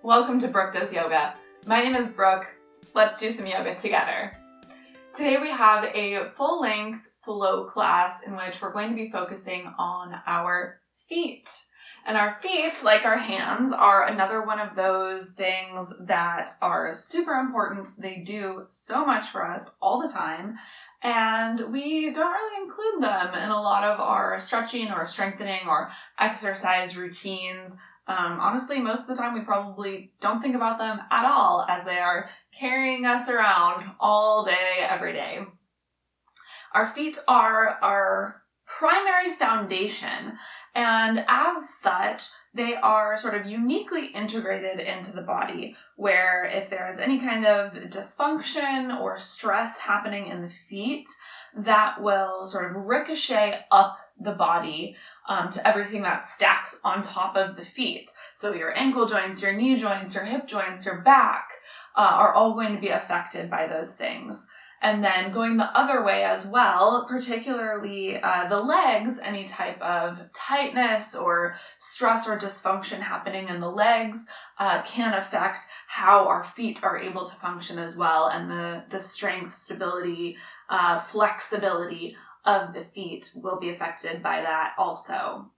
Welcome to Brooke Does Yoga. My name is Brooke. Let's do some yoga together. Today we have a full-length flow class in which we're going to be focusing on our feet. And our feet, like our hands, are another one of those things that are super important. They do so much for us all the time, and we don't really include them in a lot of our stretching or strengthening or exercise routines. Honestly, most of the time we probably don't think about them at all, as they are carrying us around all day, every day. Our feet are our primary foundation, and as such, they are sort of uniquely integrated into the body, where if there is any kind of dysfunction or stress happening in the feet, that will sort of ricochet up the body to everything that stacks on top of the feet. So your ankle joints, your knee joints, your hip joints, your back are all going to be affected by those things. And then going the other way as well, particularly the legs, any type of tightness or stress or dysfunction happening in the legs can affect how our feet are able to function as well, and the strength, stability, flexibility of the feet will be affected by that also.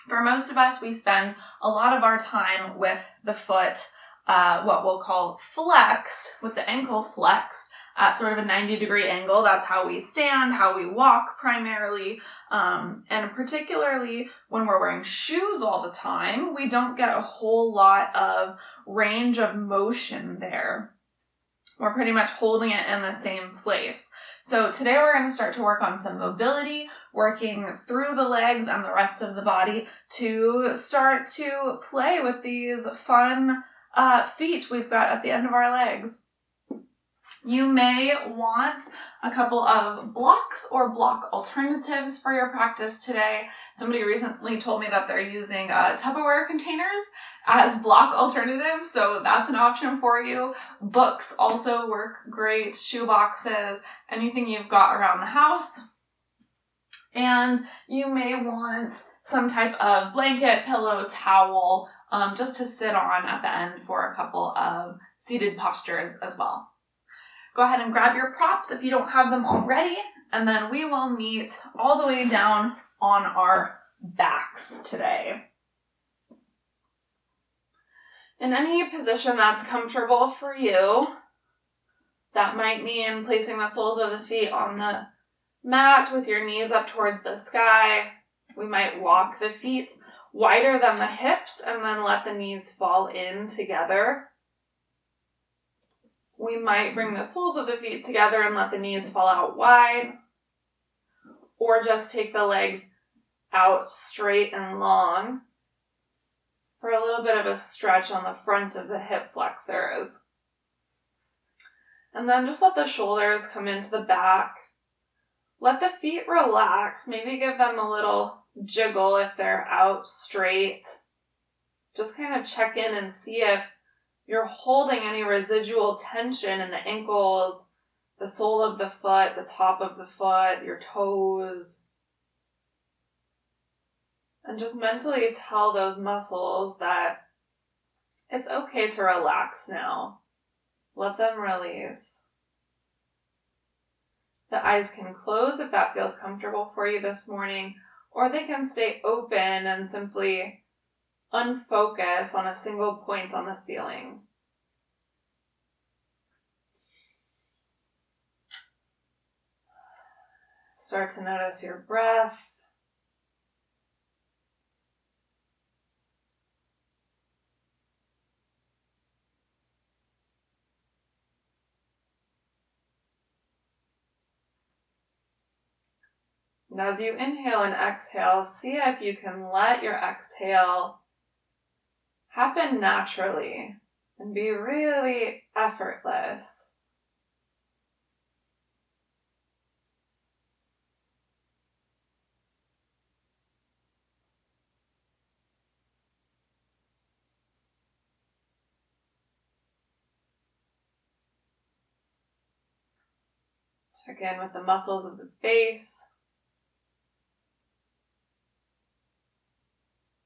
For most of us, we spend a lot of our time with the foot, what we'll call flexed, with the ankle flexed at sort of a 90-degree angle. That's how we stand, how we walk primarily, and particularly when we're wearing shoes all the time, we don't get a whole lot of range of motion there. We're pretty much holding it in the same place. So today we're going to start to work on some mobility, working through the legs and the rest of the body to start to play with these fun feet we've got at the end of our legs. You may want a couple of blocks or block alternatives for your practice today. Somebody recently told me that they're using Tupperware containers as block alternatives, so that's an option for you. Books also work great, shoe boxes, anything you've got around the house. And you may want some type of blanket, pillow, towel, just to sit on at the end for a couple of seated postures as well. Go ahead and grab your props if you don't have them already, and then we will meet all the way down on our backs today. In any position that's comfortable for you, that might mean placing the soles of the feet on the mat with your knees up towards the sky. We might walk the feet wider than the hips and then let the knees fall in together. We might bring the soles of the feet together and let the knees fall out wide, or just take the legs out straight and long for a little bit of a stretch on the front of the hip flexors. And then just let the shoulders come into the back. Let the feet relax. Maybe give them a little jiggle if they're out straight. Just kind of check in and see if you're holding any residual tension in the ankles, the sole of the foot, the top of the foot, your toes. And just mentally tell those muscles that it's okay to relax now. Let them release. The eyes can close if that feels comfortable for you this morning, or they can stay open and simply unfocus on a single point on the ceiling. Start to notice your breath. And as you inhale and exhale, see if you can let your exhale happen naturally and be really effortless. Check in with the muscles of the face.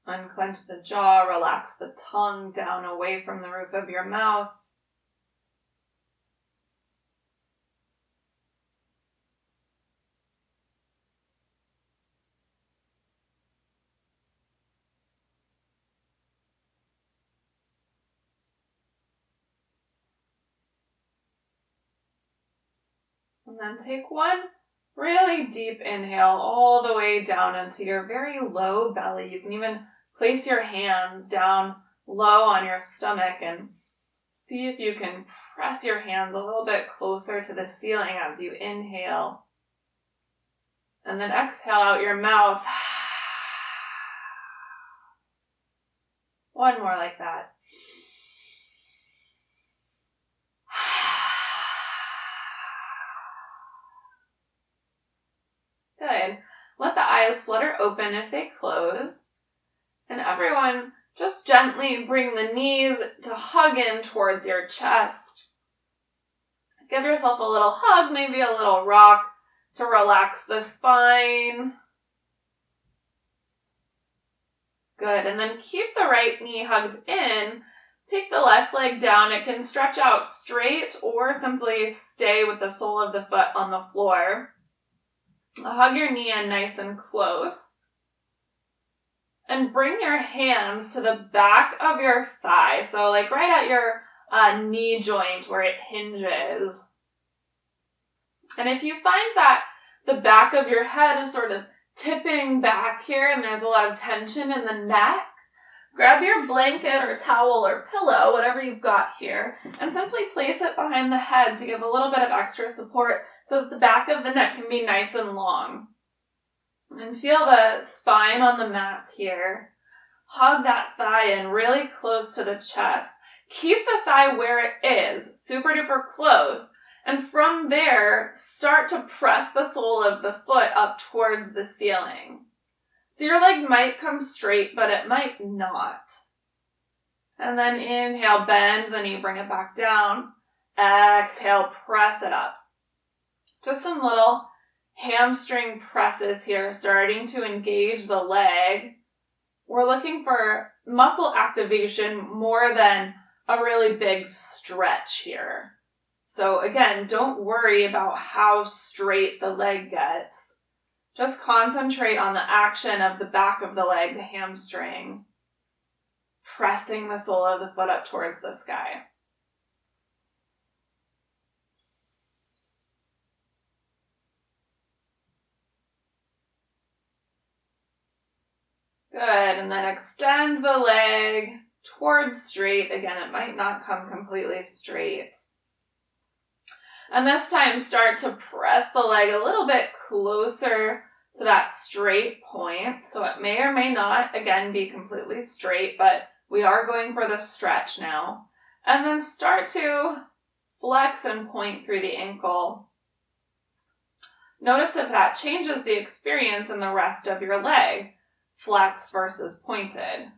Unclench the jaw, relax the tongue down away from the roof of your mouth. And then take one really deep inhale all the way down into your very low belly. You can even place your hands down low on your stomach and see if you can press your hands a little bit closer to the ceiling as you inhale. And then exhale out your mouth. One more like that. Good. Let the eyes flutter open if they close. And everyone, just gently bring the knees to hug in towards your chest. Give yourself a little hug, maybe a little rock to relax the spine. Good. And then keep the right knee hugged in. Take the left leg down. It can stretch out straight or simply stay with the sole of the foot on the floor. Hug your knee in nice and close. And bring your hands to the back of your thigh. So like right at your knee joint where it hinges. And if you find that the back of your head is sort of tipping back here and there's a lot of tension in the neck, grab your blanket or towel or pillow, whatever you've got here, and simply place it behind the head to give a little bit of extra support so that the back of the neck can be nice and long. And feel the spine on the mat here. Hug that thigh in really close to the chest. Keep the thigh where it is, super duper close. And from there, start to press the sole of the foot up towards the ceiling. So your leg might come straight, but it might not. And then inhale, bend the knee, bring it back down. Exhale, press it up. Just some little hamstring presses here, starting to engage the leg. We're looking for muscle activation more than a really big stretch here. So again, don't worry about how straight the leg gets. Just concentrate on the action of the back of the leg, the hamstring, pressing the sole of the foot up towards the sky. Good, and then extend the leg towards straight. Again, it might not come completely straight. And this time, start to press the leg a little bit closer to that straight point. So it may or may not, again, be completely straight, but we are going for the stretch now. And then start to flex and point through the ankle. Notice if that changes the experience in the rest of your leg, flexed versus pointed.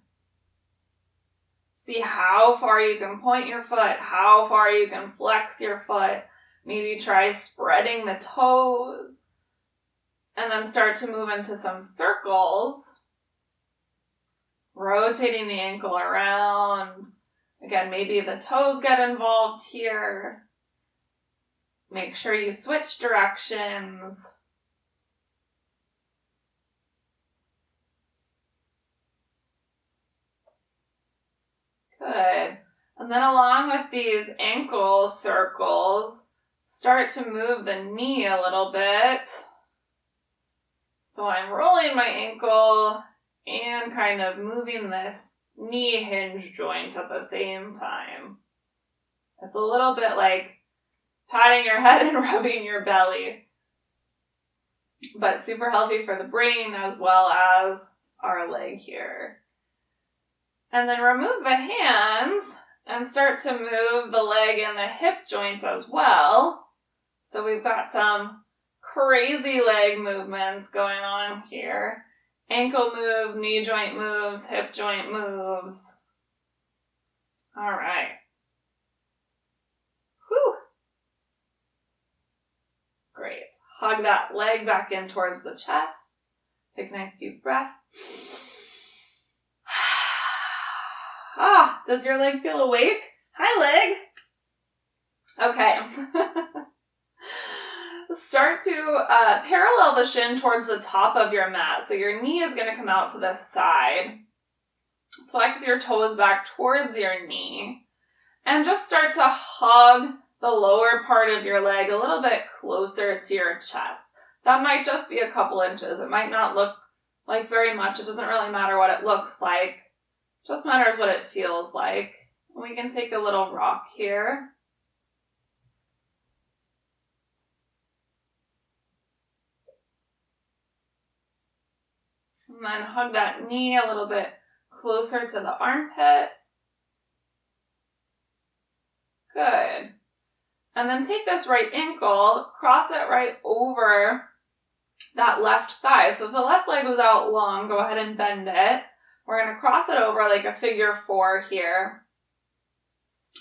See how far you can point your foot, how far you can flex your foot. Maybe try spreading the toes. And then start to move into some circles. Rotating the ankle around. Again, maybe the toes get involved here. Make sure you switch directions. Good. And then along with these ankle circles, start to move the knee a little bit. So I'm rolling my ankle and kind of moving this knee hinge joint at the same time. It's a little bit like patting your head and rubbing your belly, but super healthy for the brain as well as our leg here. And then remove the hands and start to move the leg and the hip joints as well. So we've got some crazy leg movements going on here. Ankle moves, knee joint moves, hip joint moves. All right. Whew. Great. Hug that leg back in towards the chest. Take a nice deep breath. Does your leg feel awake? Hi, leg. Okay. Start to parallel the shin towards the top of your mat. So your knee is going to come out to the side. Flex your toes back towards your knee. And just start to hug the lower part of your leg a little bit closer to your chest. That might just be a couple inches. It might not look like very much. It doesn't really matter what it looks like. It just matters what it feels like. We can take a little rock here. And then hug that knee a little bit closer to the armpit. Good. And then take this right ankle, cross it right over that left thigh. So if the left leg was out long, go ahead and bend it. We're going to cross it over like a figure 4 here.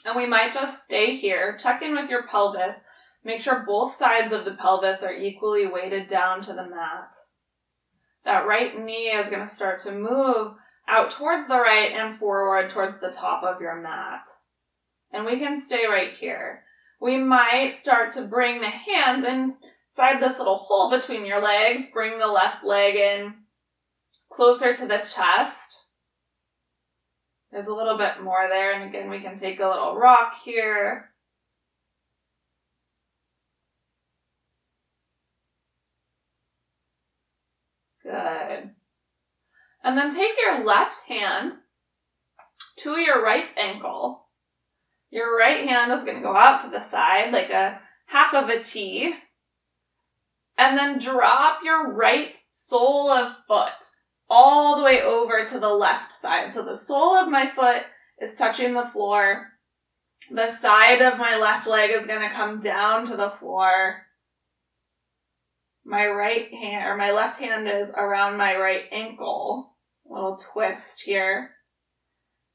And we might just stay here. Check in with your pelvis. Make sure both sides of the pelvis are equally weighted down to the mat. That right knee is going to start to move out towards the right and forward towards the top of your mat. And we can stay right here. We might start to bring the hands inside this little hole between your legs. Bring the left leg in closer to the chest. There's a little bit more there. And again, we can take a little rock here. Good. And then take your left hand to your right ankle. Your right hand is going to go out to the side like a half of a T. And then drop your right sole of foot all the way over to the left side. So the sole of my foot is touching the floor. The side of my left leg is going to come down to the floor. My left hand is around my right ankle. A little twist here.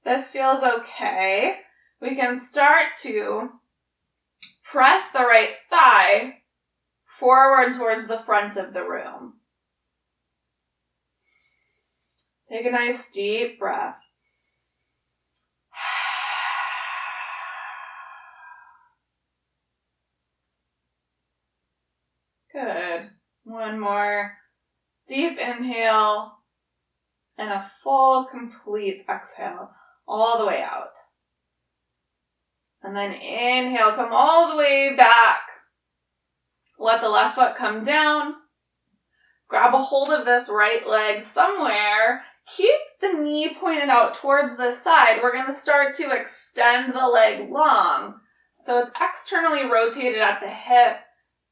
This feels okay. We can start to press the right thigh forward towards the front of the room. Take a nice deep breath. Good. One more deep inhale and a full, complete exhale all the way out. And then inhale, come all the way back. Let the left foot come down. Grab a hold of this right leg somewhere. Keep the knee pointed out towards the side. We're going to start to extend the leg long. So it's externally rotated at the hip,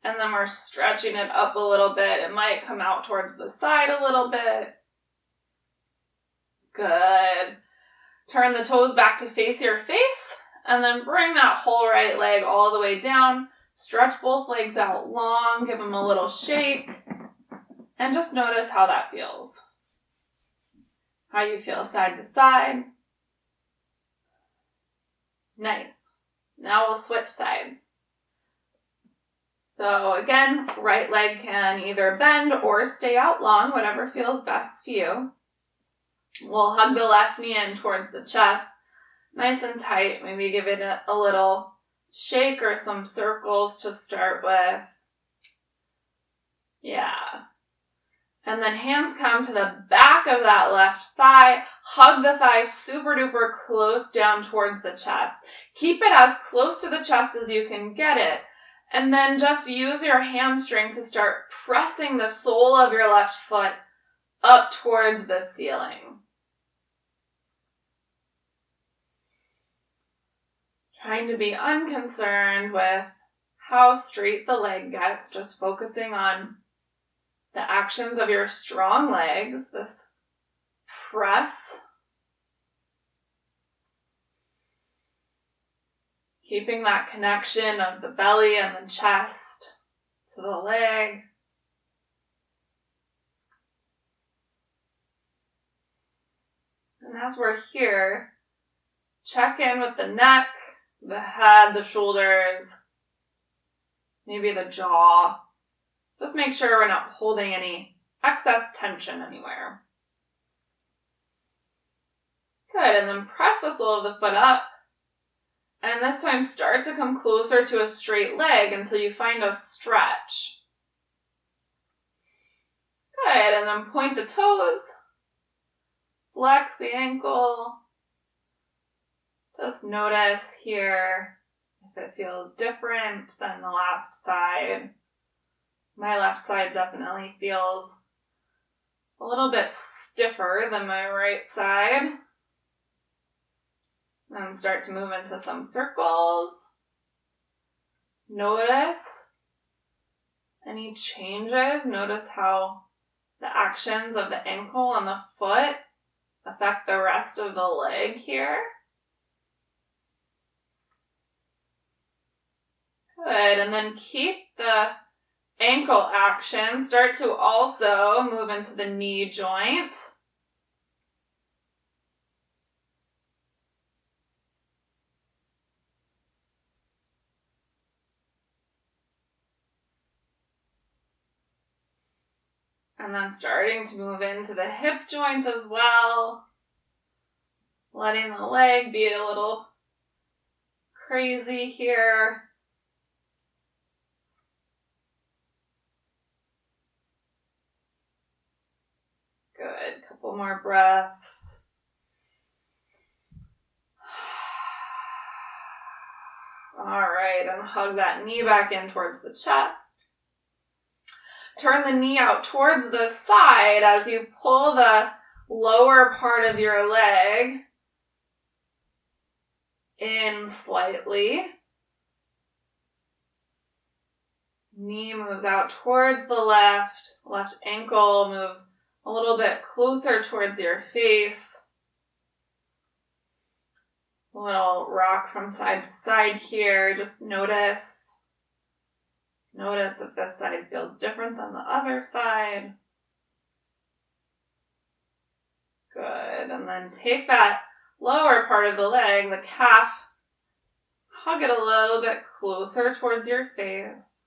and then we're stretching it up a little bit. It might come out towards the side a little bit. Good. Turn the toes back to face your face, and then bring that whole right leg all the way down. Stretch both legs out long, give them a little shake, and just notice how that feels. How you feel side to side. Nice. Now we'll switch sides. So again, right leg can either bend or stay out long, whatever feels best to you. We'll hug the left knee in towards the chest, nice and tight. Maybe give it a little shake or some circles to start with. Yeah. And then hands come to the back of that left thigh. Hug the thigh super duper close down towards the chest. Keep it as close to the chest as you can get it. And then just use your hamstring to start pressing the sole of your left foot up towards the ceiling. Trying to be unconcerned with how straight the leg gets, just focusing on the actions of your strong legs, this press. Keeping that connection of the belly and the chest to the leg. And as we're here, check in with the neck, the head, the shoulders, maybe the jaw. Just make sure we're not holding any excess tension anywhere. Good, and then press the sole of the foot up. And this time start to come closer to a straight leg until you find a stretch. Good, and then point the toes. Flex the ankle. Just notice here if it feels different than the last side. My left side definitely feels a little bit stiffer than my right side. Then start to move into some circles. Notice any changes. Notice how the actions of the ankle and the foot affect the rest of the leg here. Good, and then keep the ankle action. Start to also move into the knee joint. And then starting to move into the hip joint as well. Letting the leg be a little crazy here. Good, couple more breaths. All right, and hug that knee back in towards the chest. Turn the knee out towards the side as you pull the lower part of your leg in slightly. Knee moves out towards the left. Left ankle moves a little bit closer towards your face. A little rock from side to side here. Just notice. Notice if this side feels different than the other side. Good. And then take that lower part of the leg, the calf, hug it a little bit closer towards your face.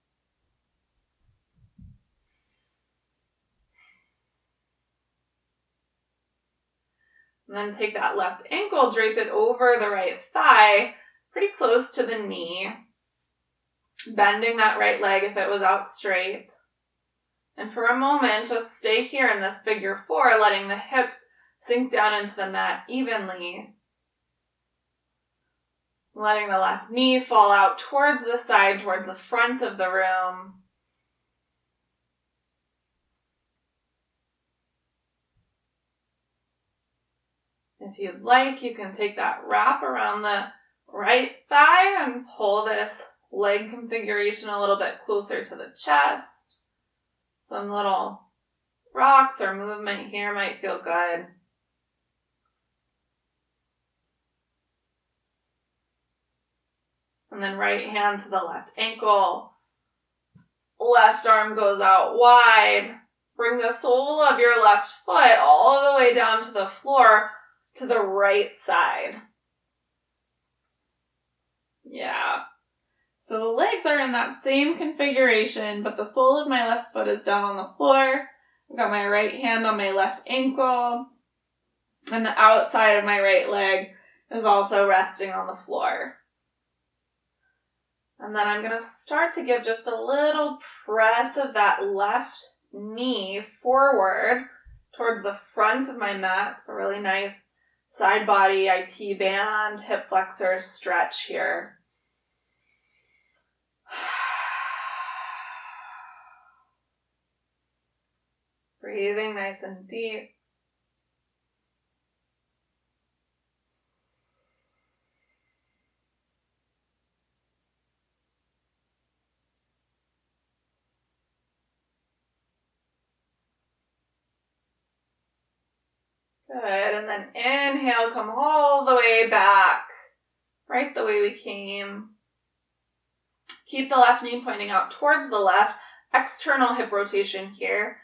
And then take that left ankle, drape it over the right thigh, pretty close to the knee. Bending that right leg if it was out straight. And for a moment, just stay here in this figure four, letting the hips sink down into the mat evenly. Letting the left knee fall out towards the side, towards the front of the room. If you'd like, you can take that wrap around the right thigh and pull this leg configuration a little bit closer to the chest. Some little rocks or movement here might feel good. And then right hand to the left ankle. Left arm goes out wide. Bring the sole of your left foot all the way down to the floor to the right side. Yeah. So the legs are in that same configuration, but the sole of my left foot is down on the floor. I've got my right hand on my left ankle, and the outside of my right leg is also resting on the floor. And then I'm going to start to give just a little press of that left knee forward towards the front of my mat. It's a really nice side body IT band, hip flexor stretch here. Breathing nice and deep. Good, and then inhale, come all the way back, right the way we came. Keep the left knee pointing out towards the left, external hip rotation here.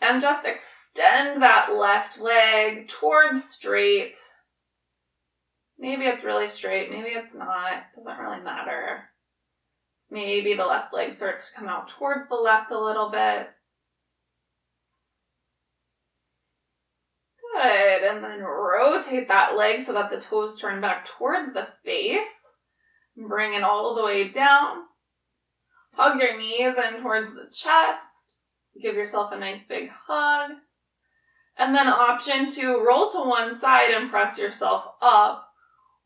And just extend that left leg towards straight. Maybe it's really straight, maybe it's not. Doesn't really matter. Maybe the left leg starts to come out towards the left a little bit. Good, and then rotate that leg so that the toes turn back towards the face. Bring it all the way down. Hug your knees in towards the chest. Give yourself a nice big hug. And then option to roll to one side and press yourself up,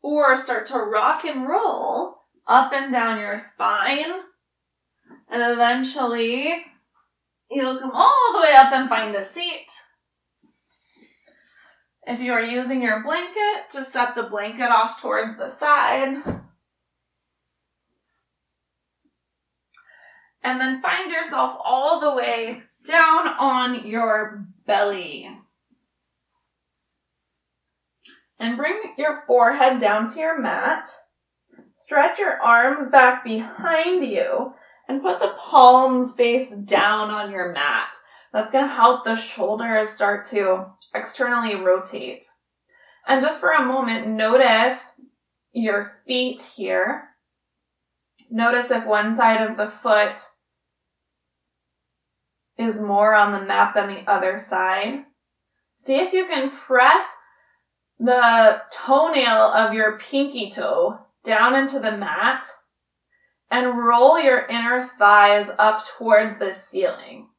or start to rock and roll up and down your spine. And eventually, you'll come all the way up and find a seat. If you are using your blanket, just set the blanket off towards the side. And then find yourself all the way down on your belly. And bring your forehead down to your mat. Stretch your arms back behind you and put the palms face down on your mat. That's going to help the shoulders start to externally rotate. And just for a moment, notice your feet here. Notice if one side of the foot is more on the mat than the other side. See if you can press the toenail of your pinky toe down into the mat and roll your inner thighs up towards the ceiling.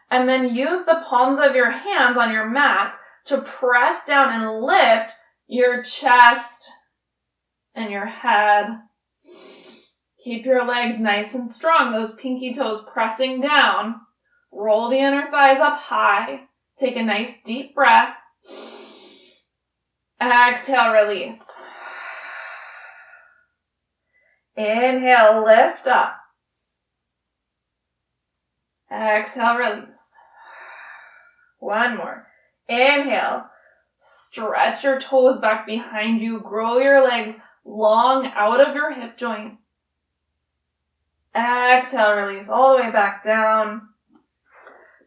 And then use the palms of your hands on your mat to press down and lift your chest and your head. Keep your legs nice and strong, those pinky toes pressing down. Roll the inner thighs up high. Take a nice deep breath. Exhale, release. Inhale, lift up. Exhale, release. One more. Inhale. Stretch your toes back behind you. Grow your legs long out of your hip joint. Exhale, release all the way back down.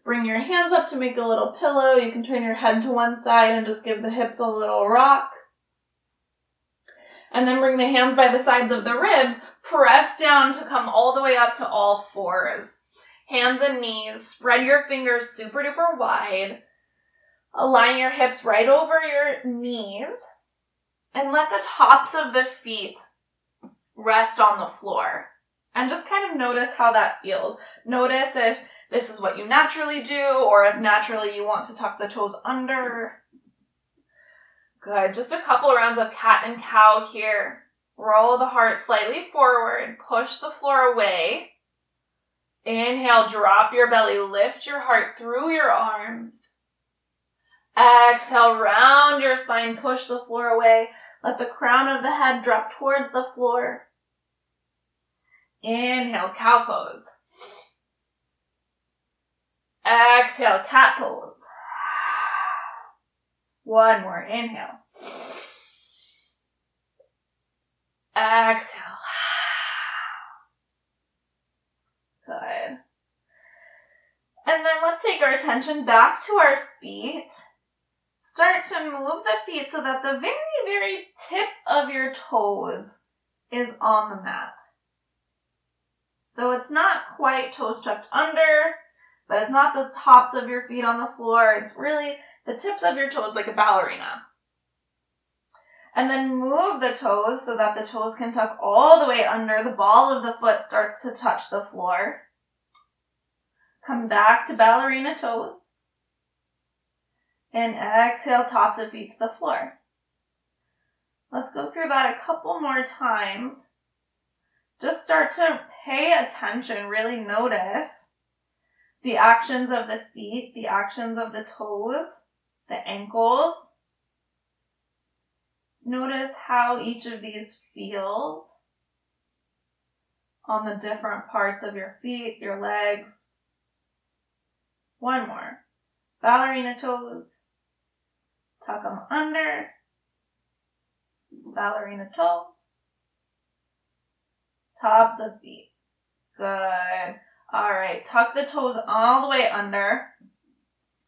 Bring your hands up to make a little pillow. You can turn your head to one side and just give the hips a little rock. And then bring the hands by the sides of the ribs. Press down to come all the way up to all fours. Hands and knees. Spread your fingers super duper wide. Align your hips right over your knees. And let the tops of the feet rest on the floor. And just kind of notice how that feels. Notice if this is what you naturally do, or if naturally you want to tuck the toes under. Good. Just a couple rounds of cat and cow here. Roll the heart slightly forward. Push the floor away. Inhale, drop your belly. Lift your heart through your arms. Exhale, round your spine. Push the floor away. Let the crown of the head drop towards the floor. Inhale, cow pose. Exhale, cat pose. One more, inhale. Exhale. Good. And then let's take our attention back to our feet. Start to move the feet so that the very, very tip of your toes is on the mat. So it's not quite toes tucked under, but it's not the tops of your feet on the floor. It's really the tips of your toes like a ballerina. And then move the toes so that the toes can tuck all the way under. The ball of the foot starts to touch the floor. Come back to ballerina toes. And exhale, tops of feet to the floor. Let's go through that a couple more times. Just start to pay attention, really notice the actions of the feet, the actions of the toes, the ankles. Notice how each of these feels on the different parts of your feet, your legs. One more. Ballerina toes. Tuck them under. Ballerina toes. Tops of feet. Good. All right. Tuck the toes all the way under.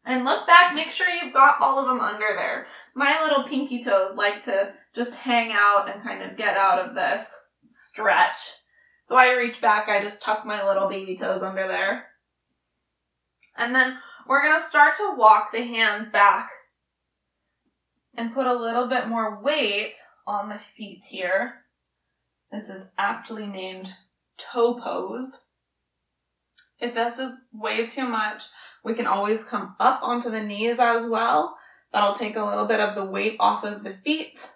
And look back. Make sure you've got all of them under there. My little pinky toes like to just hang out and kind of get out of this stretch. So I reach back. I just tuck my little baby toes under there. And then we're going to start to walk the hands back and put a little bit more weight on the feet here. This is aptly named toe pose. If this is way too much, we can always come up onto the knees as well. That'll take a little bit of the weight off of the feet.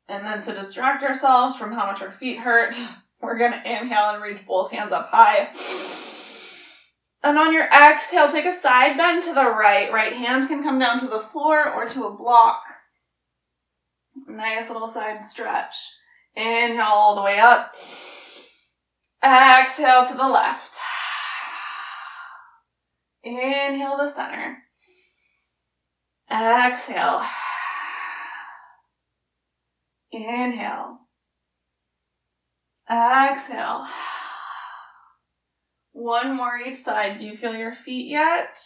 And then to distract ourselves from how much our feet hurt, we're going to inhale and reach both hands up high. And on your exhale, take a side bend to the right. Right hand can come down to the floor or to a block. Nice little side stretch. Inhale all the way up. Exhale to the left. Inhale to center. Exhale. Inhale. Exhale. One more each side. Do you feel your feet yet?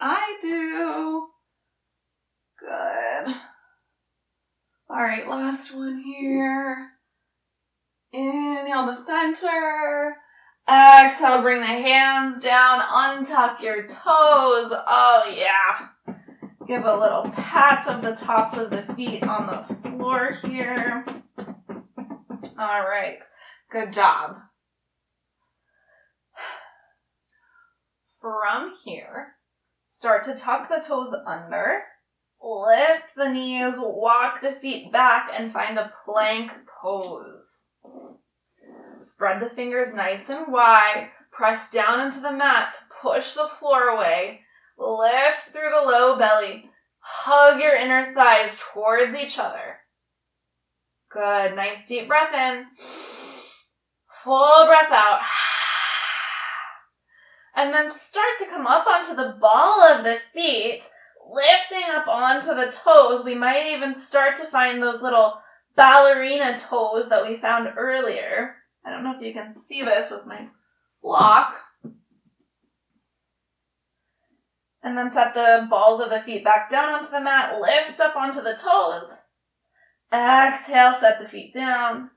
I do. Good. All right, last one here. Inhale to center. Exhale, bring the hands down. Untuck your toes. Oh, yeah. Give a little pat of the tops of the feet on the floor here. All right. Good job. From here, start to tuck the toes under. Lift the knees, walk the feet back, and find a plank pose. Spread the fingers nice and wide. Press down into the mat. Push the floor away. Lift through the low belly. Hug your inner thighs towards each other. Good. Nice deep breath in. Full breath out. And then start to come up onto the ball of the feet, lifting up onto the toes. We might even start to find those little ballerina toes that we found earlier. I don't know if you can see this with my block. And then set the balls of the feet back down onto the mat, lift up onto the toes. Exhale, set the feet down.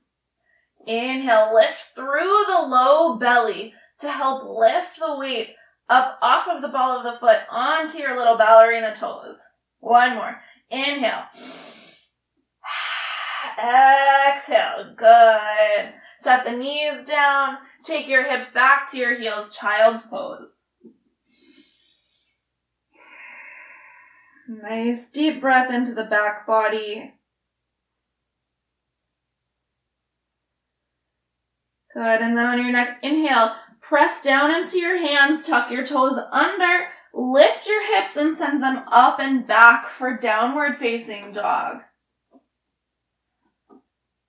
Inhale, lift through the low belly to help lift the weight up off of the ball of the foot onto your little ballerina toes. One more. Inhale. Exhale. Good. Set the knees down. Take your hips back to your heels. Child's pose. Nice deep breath into the back body. Good. And then on your next inhale, press down into your hands, tuck your toes under, lift your hips and send them up and back for downward facing dog.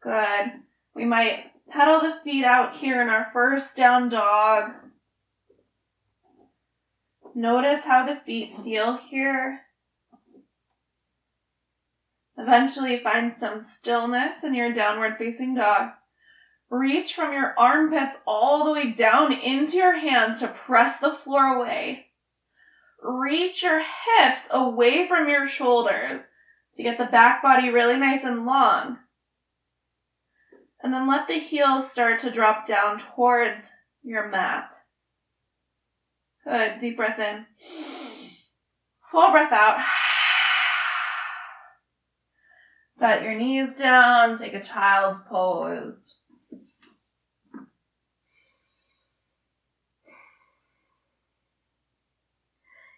Good. We might pedal the feet out here in our first down dog. Notice how the feet feel here. Eventually find some stillness in your downward facing dog. Reach from your armpits all the way down into your hands to press the floor away. Reach your hips away from your shoulders to get the back body really nice and long. And then let the heels start to drop down towards your mat. Good. Deep breath in. Full breath out. Set your knees down. Take a child's pose.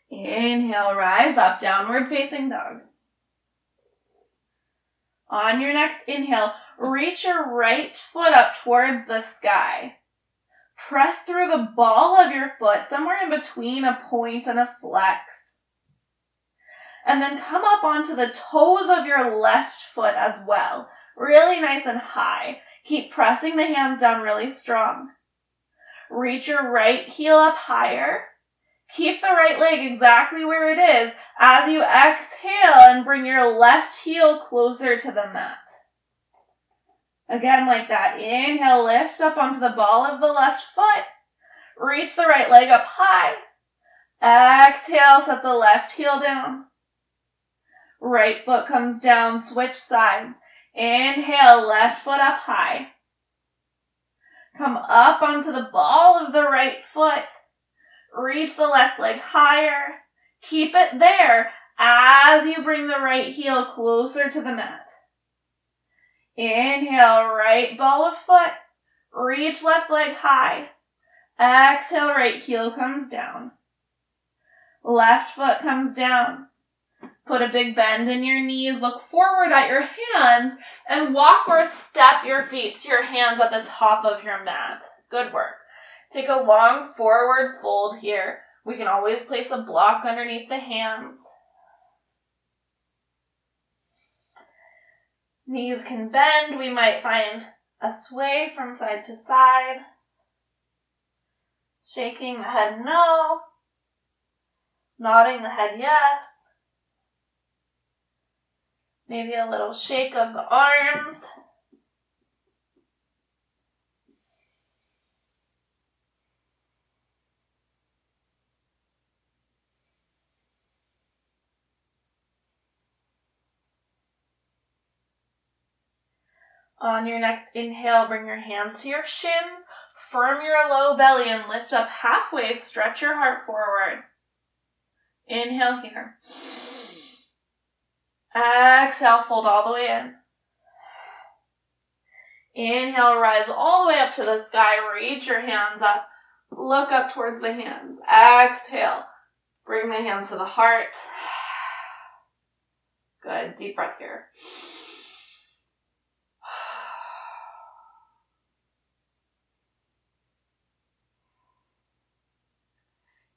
Inhale, rise up, downward facing dog. On your next inhale, reach your right foot up towards the sky. Press through the ball of your foot, somewhere in between a point and a flex. And then come up onto the toes of your left foot as well. Really nice and high. Keep pressing the hands down really strong. Reach your right heel up higher. Keep the right leg exactly where it is as you exhale and bring your left heel closer to the mat. Again, like that. Inhale, lift up onto the ball of the left foot. Reach the right leg up high. Exhale, set the left heel down. Right foot comes down, switch sides. Inhale, left foot up high. Come up onto the ball of the right foot. Reach the left leg higher. Keep it there as you bring the right heel closer to the mat. Inhale, right ball of foot. Reach left leg high. Exhale, right heel comes down. Left foot comes down. Put a big bend in your knees. Look forward at your hands and walk or step your feet to your hands at the top of your mat. Good work. Take a long forward fold here. We can always place a block underneath the hands. Knees can bend. We might find a sway from side to side. Shaking the head no. Nodding the head yes. Maybe a little shake of the arms. On your next inhale, bring your hands to your shins, firm your low belly and lift up halfway, stretch your heart forward. Inhale here. Exhale, fold all the way in. Inhale, rise all the way up to the sky, reach your hands up, look up towards the hands. Exhale, bring the hands to the heart. Good, deep breath here.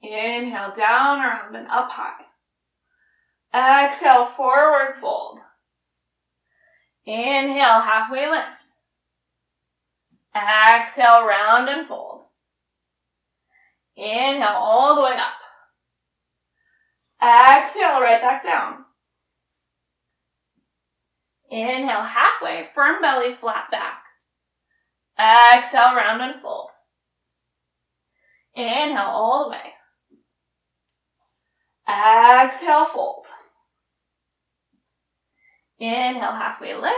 Inhale, down, around, and up high. Exhale, forward fold. Inhale, halfway lift. Exhale, round and fold. Inhale, all the way up. Exhale, right back down. Inhale, halfway, firm belly, flat back. Exhale, round and fold. Inhale, all the way. Exhale, fold. Inhale, halfway lift.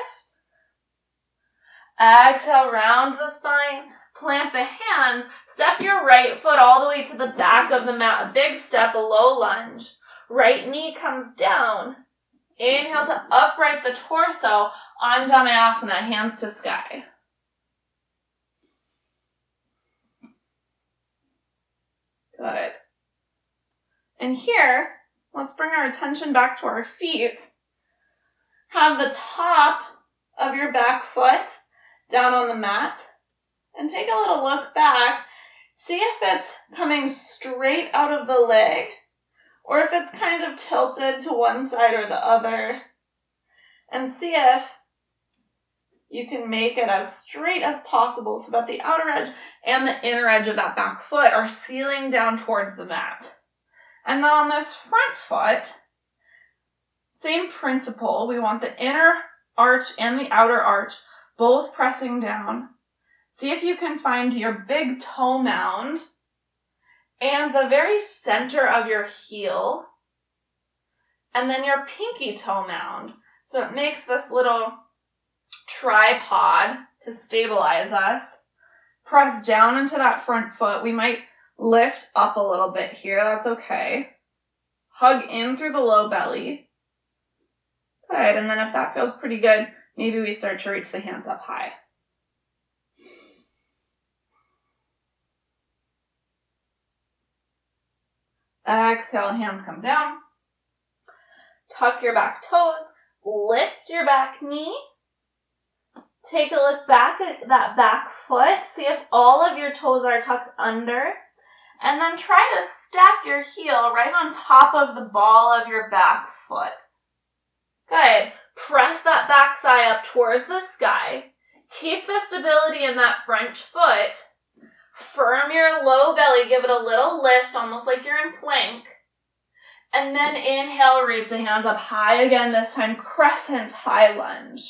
Exhale, round the spine. Plant the hands. Step your right foot all the way to the back of the mat. A big step, a low lunge. Right knee comes down. Inhale to upright the torso. Anjaneyasana, hands to sky. Good. And here, let's bring our attention back to our feet. Have the top of your back foot down on the mat. And take a little look back. See if it's coming straight out of the leg, or if it's kind of tilted to one side or the other. And see if you can make it as straight as possible so that the outer edge and the inner edge of that back foot are sealing down towards the mat. And then on this front foot, same principle. We want the inner arch and the outer arch both pressing down. See if you can find your big toe mound and the very center of your heel, and then your pinky toe mound. So it makes this little tripod to stabilize us. Press down into that front foot. We might lift up a little bit here. That's okay. Hug in through the low belly. Good. And then if that feels pretty good, maybe we start to reach the hands up high. Exhale, hands come down. Tuck your back toes. Lift your back knee. Take a look back at that back foot. See if all of your toes are tucked under. And then try to stack your heel right on top of the ball of your back foot. Good. Press that back thigh up towards the sky. Keep the stability in that front foot. Firm your low belly. Give it a little lift, almost like you're in plank. And then inhale, reach the hands up high again, this time crescent high lunge.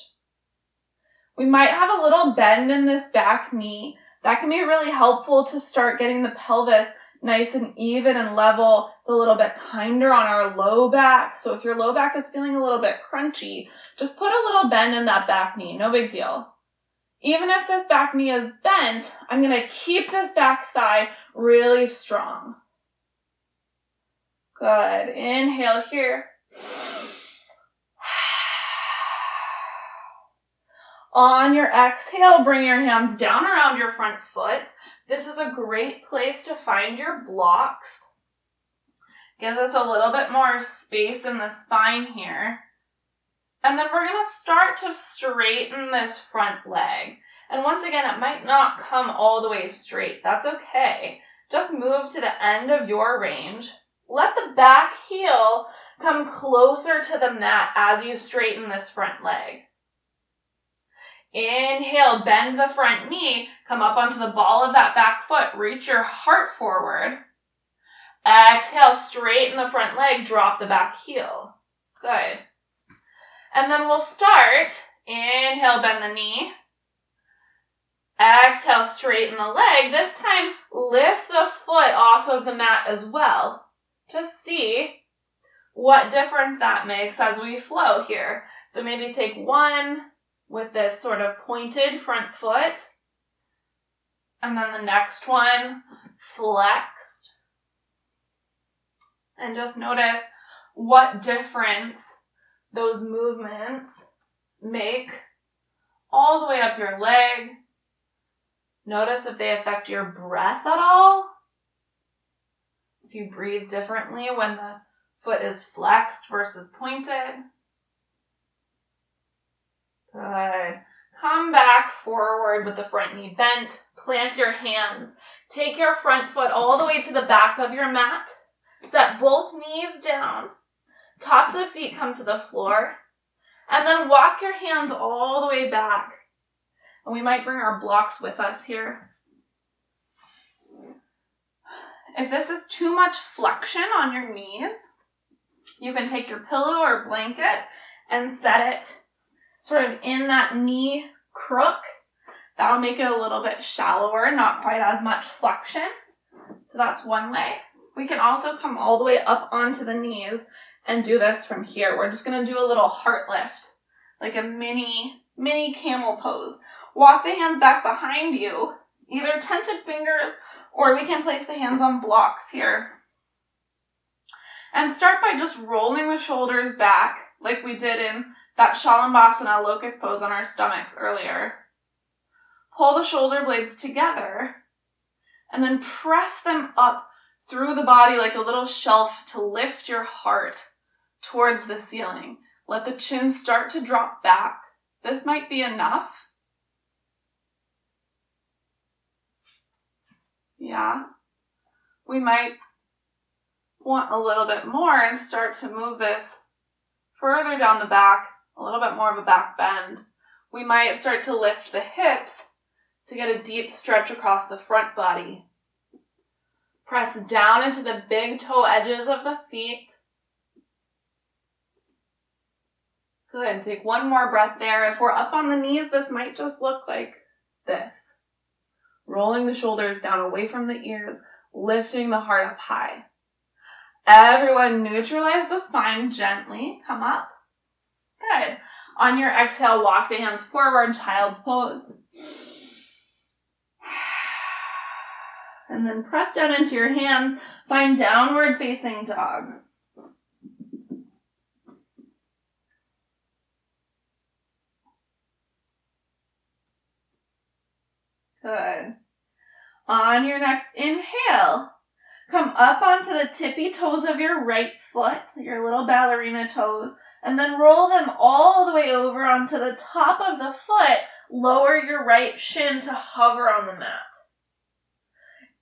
We might have a little bend in this back knee. That can be really helpful to start getting the pelvis nice and even and level. It's a little bit kinder on our low back. So if your low back is feeling a little bit crunchy, just put a little bend in that back knee. No big deal. Even if this back knee is bent, I'm going to keep this back thigh really strong. Good. Inhale here. On your exhale, bring your hands down around your front foot. This is a great place to find your blocks. Gives us a little bit more space in the spine here. And then we're going to start to straighten this front leg. And once again, it might not come all the way straight. That's okay. Just move to the end of your range. Let the back heel come closer to the mat as you straighten this front leg. Inhale, bend the front knee, come up onto the ball of that back foot, reach your heart forward. Exhale, straighten the front leg, drop the back heel. Good. And then we'll start. Inhale, bend the knee. Exhale, straighten the leg. This time, lift the foot off of the mat as well. Just see what difference that makes as we flow here. So maybe take one with this sort of pointed front foot. And then the next one, flexed. And just notice what difference those movements make all the way up your leg. Notice if they affect your breath at all. If you breathe differently when the foot is flexed versus pointed. Good. Come back forward with the front knee bent. Plant your hands. Take your front foot all the way to the back of your mat. Set both knees down. Tops of feet come to the floor. And then walk your hands all the way back. And we might bring our blocks with us here. If this is too much flexion on your knees, you can take your pillow or blanket and set it sort of in that knee crook. That'll make it a little bit shallower, not quite as much flexion. So that's one way. We can also come all the way up onto the knees and do this from here. We're just going to do a little heart lift, like a mini camel pose. Walk the hands back behind you, either tented fingers, or we can place the hands on blocks here. And start by just rolling the shoulders back, like we did in that Shalabhasana locust pose on our stomachs earlier. Pull the shoulder blades together, and then press them up through the body like a little shelf to lift your heart towards the ceiling. Let the chin start to drop back. This might be enough. Yeah. We might want a little bit more and start to move this further down the back, a little bit more of a back bend. We might start to lift the hips to get a deep stretch across the front body. Press down into the big toe edges of the feet. Good. Take one more breath there. If we're up on the knees, this might just look like this. Rolling the shoulders down away from the ears, lifting the heart up high. Everyone neutralize the spine gently. Come up. Good. On your exhale, walk the hands forward, child's pose. And then press down into your hands. Find downward facing dog. Good. On your next inhale, come up onto the tippy toes of your right foot, your little ballerina toes, and then roll them all the way over onto the top of the foot. Lower your right shin to hover on the mat.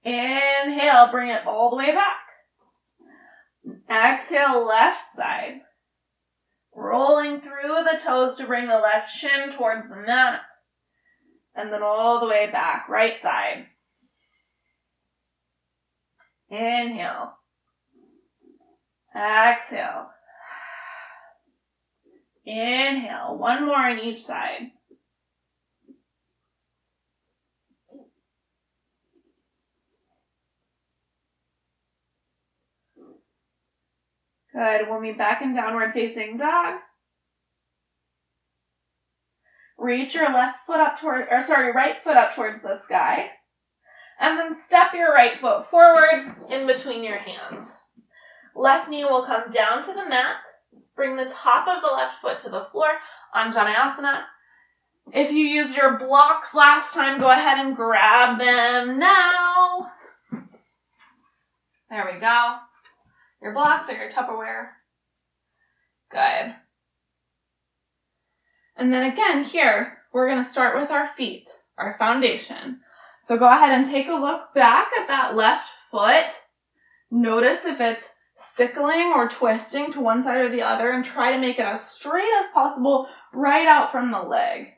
Inhale, bring it all the way back. Exhale, left side. Rolling through the toes to bring the left shin towards the mat. And then all the way back, right side. Inhale. Exhale. Inhale. One more on each side. Good. We'll be back in downward facing dog. Reach your right foot up towards the sky. And then step your right foot forward in between your hands. Left knee will come down to the mat. Bring the top of the left foot to the floor, Anjaneyasana. If you used your blocks last time, go ahead and grab them now. There we go. Your blocks or your Tupperware. Good. And then again here, we're going to start with our feet, our foundation. So go ahead and take a look back at that left foot. Notice if it's sickling or twisting to one side or the other, and try to make it as straight as possible right out from the leg.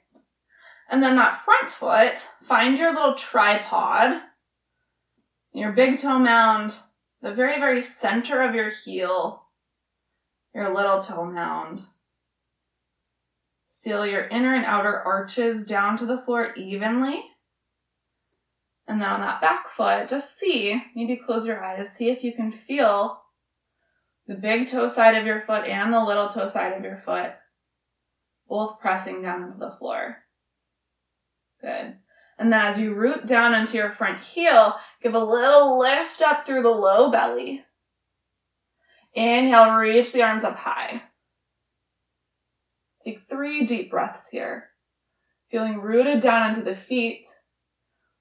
And then that front foot, find your little tripod, your big toe mound, the very, very center of your heel, your little toe mound. Seal your inner and outer arches down to the floor evenly. And then on that back foot, just see, maybe close your eyes, see if you can feel the big toe side of your foot and the little toe side of your foot both pressing down into the floor. Good. And then as you root down into your front heel, give a little lift up through the low belly. Inhale, reach the arms up high. Take 3 deep breaths here. Feeling rooted down into the feet,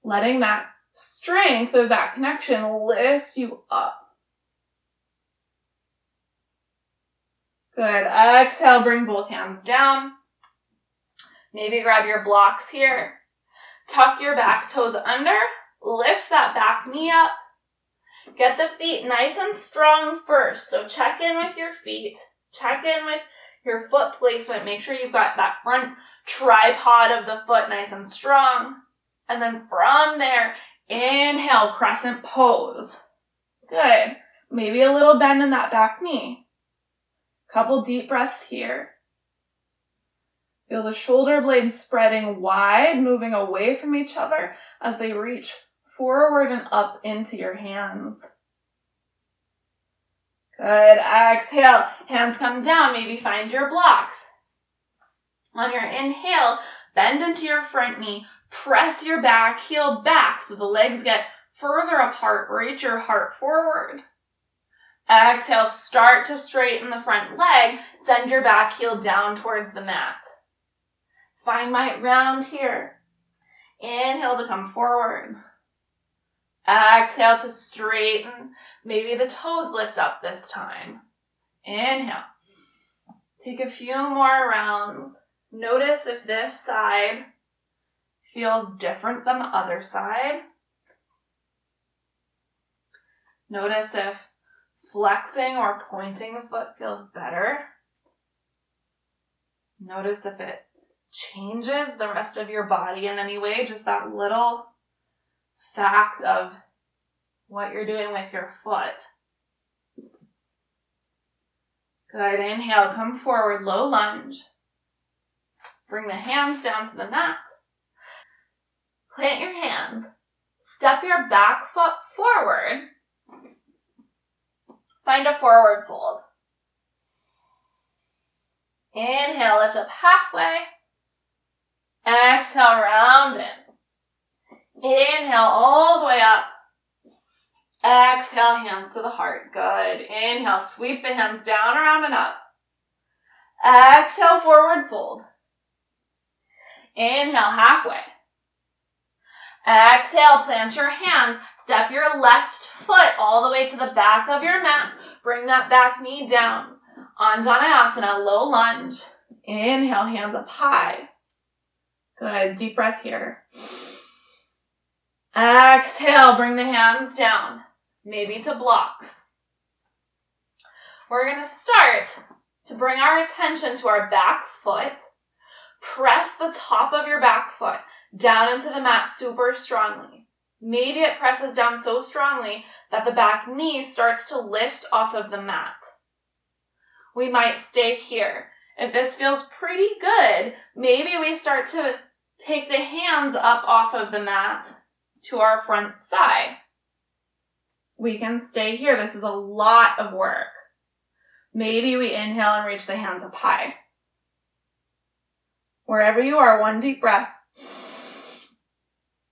letting that strength of that connection lift you up. Good. Exhale, bring both hands down. Maybe grab your blocks here. Tuck your back toes under. Lift that back knee up. Get the feet nice and strong first. So check in with your feet. Check in with your foot placement. Make sure you've got that front tripod of the foot nice and strong. And then from there, inhale, crescent pose. Good. Maybe a little bend in that back knee. Couple deep breaths here. Feel the shoulder blades spreading wide, moving away from each other as they reach forward and up into your hands. Good. Exhale. Hands come down. Maybe find your blocks. On your inhale, bend into your front knee. Press your back heel back so the legs get further apart. Reach your heart forward. Exhale, start to straighten the front leg. Send your back heel down towards the mat. Spine might round here. Inhale to come forward. Exhale to straighten. Maybe the toes lift up this time. Inhale. Take a few more rounds. Notice if this side feels different than the other side. Notice if flexing or pointing the foot feels better. Notice if it changes the rest of your body in any way, just that little fact of what you're doing with your foot. Good. Inhale, come forward, low lunge. Bring the hands down to the mat. Plant your hands. Step your back foot forward. Find a forward fold. Inhale, lift up halfway. Exhale, round in. Inhale, all the way up. Exhale, hands to the heart. Good. Inhale, sweep the hands down, around, and up. Exhale, forward fold. Inhale, halfway. Exhale, plant your hands. Step your left foot all the way to the back of your mat. Bring that back knee down. Anjaneyasana, low lunge. Inhale, hands up high. Good. Deep breath here. Exhale, bring the hands down. Maybe to blocks. We're going to start to bring our attention to our back foot. Press the top of your back foot down into the mat super strongly. Maybe it presses down so strongly that the back knee starts to lift off of the mat. We might stay here. If this feels pretty good, maybe we start to take the hands up off of the mat to our front thigh. We can stay here. This is a lot of work. Maybe we inhale and reach the hands up high. Wherever you are, one deep breath.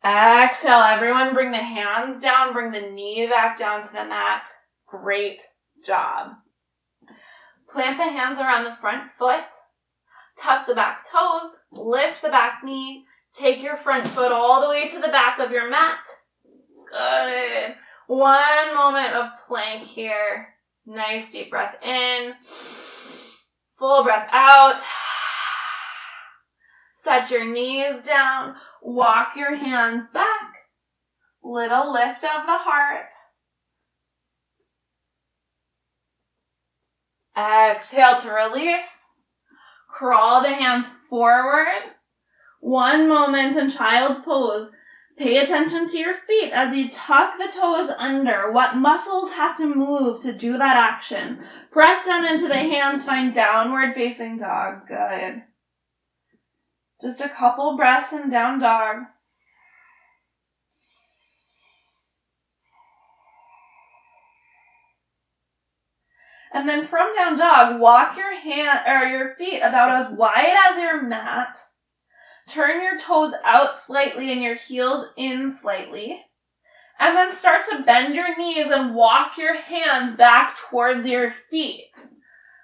Exhale, everyone, bring the hands down, bring the knee back down to the mat. Great job. Plant the hands around the front foot. Tuck the back toes, lift the back knee, take your front foot all the way to the back of your mat. Good. One moment of plank here. Nice deep breath in. Full breath out. Set your knees down. Walk your hands back. Little lift of the heart. Exhale to release. Crawl the hands forward. One moment in child's pose. Pay attention to your feet as you tuck the toes under. What muscles have to move to do that action? Press down into the hands. Find downward facing dog. Good. Just a couple breaths in down dog. And then from down dog, walk your feet about as wide as your mat. Turn your toes out slightly and your heels in slightly. And then start to bend your knees and walk your hands back towards your feet.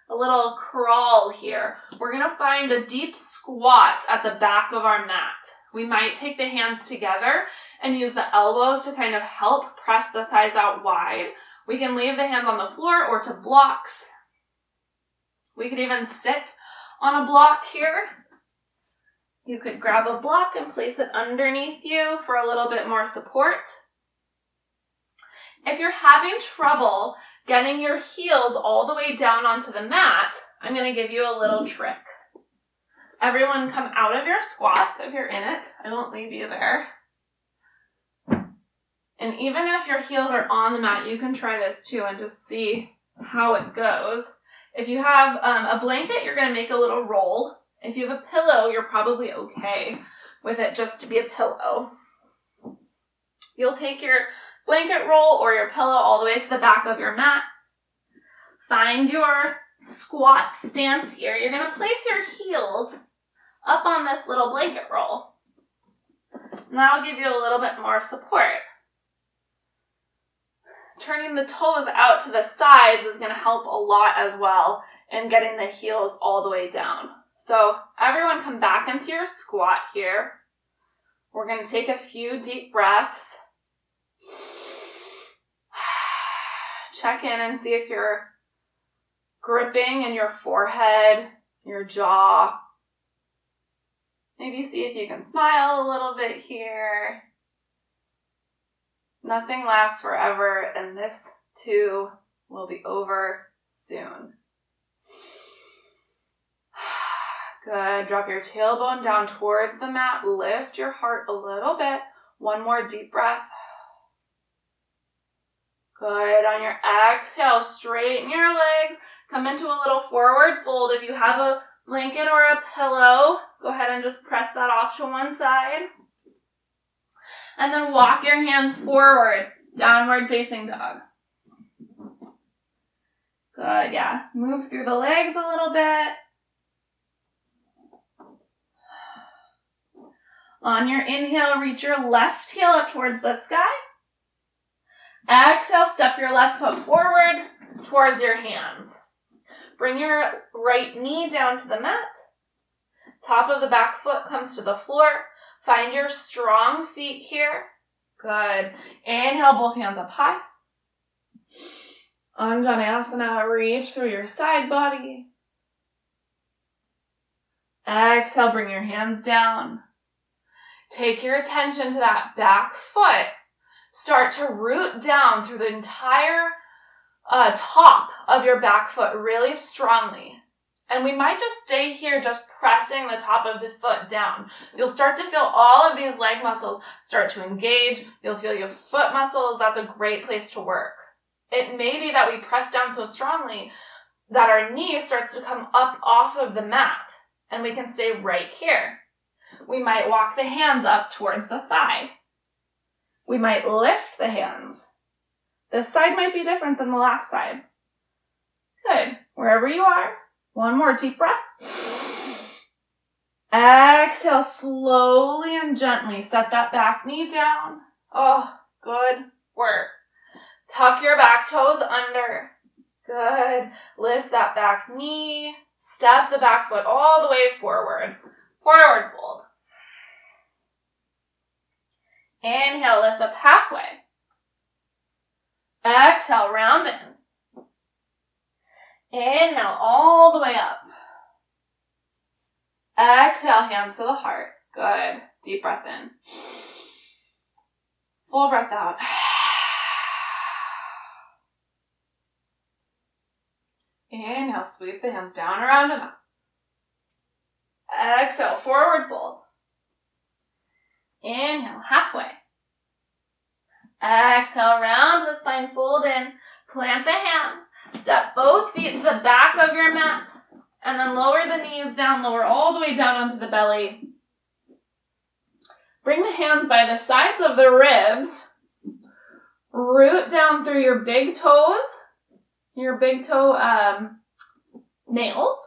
A little crawl here. We're going to find a deep squat at the back of our mat. We might take the hands together and use the elbows to kind of help press the thighs out wide. We can leave the hands on the floor or to blocks. We could even sit on a block here. You could grab a block and place it underneath you for a little bit more support. If you're having trouble getting your heels all the way down onto the mat, I'm going to give you a little trick. Everyone come out of your squat if you're in it. I won't leave you there. And even if your heels are on the mat, you can try this too and just see how it goes. If you have a blanket, you're going to make a little roll. If you have a pillow, you're probably okay with it just to be a pillow. You'll take your blanket roll or your pillow all the way to the back of your mat. Find your squat stance here. You're going to place your heels up on this little blanket roll. And that'll give you a little bit more support. Turning the toes out to the sides is going to help a lot as well in getting the heels all the way down. So everyone come back into your squat here. We're going to take a few deep breaths. Check in and see if you're gripping in your forehead, your jaw. Maybe see if you can smile a little bit here. Nothing lasts forever, and this too will be over soon. Good. Drop your tailbone down towards the mat. Lift your heart a little bit. One more deep breath. Good. On your exhale, straighten your legs. Come into a little forward fold. If you have a blanket or a pillow, go ahead and just press that off to one side. And then walk your hands forward, downward facing dog. Good, yeah. Move through the legs a little bit. On your inhale, reach your left heel up towards the sky. Exhale, step your left foot forward towards your hands. Bring your right knee down to the mat. Top of the back foot comes to the floor. Find your strong feet here. Good. Inhale, both hands up high. Anjaneyasana, reach through your side body. Exhale, bring your hands down. Take your attention to that back foot. Start to root down through the entire top of your back foot really strongly. And we might just stay here just pressing the top of the foot down. You'll start to feel all of these leg muscles start to engage. You'll feel your foot muscles. That's a great place to work. It may be that we press down so strongly that our knee starts to come up off of the mat, and we can stay right here. We might walk the hands up towards the thigh. We might lift the hands. This side might be different than the last side. Good. Wherever you are. One more deep breath. Exhale, slowly and gently. Set that back knee down. Oh, good work. Tuck your back toes under. Good. Lift that back knee. Step the back foot all the way forward. Forward fold. Inhale, lift up halfway. Exhale, round in. Inhale, all the way up. Exhale, hands to the heart. Good. Deep breath in. Full breath out. Inhale, sweep the hands down, around, and up. Exhale, forward fold. Inhale, halfway. Exhale, round the spine, fold in. Plant the hands. Step both feet to the back of your mat. And then lower the knees down, lower all the way down onto the belly. Bring the hands by the sides of the ribs. Root down through your big toes, your big toe nails,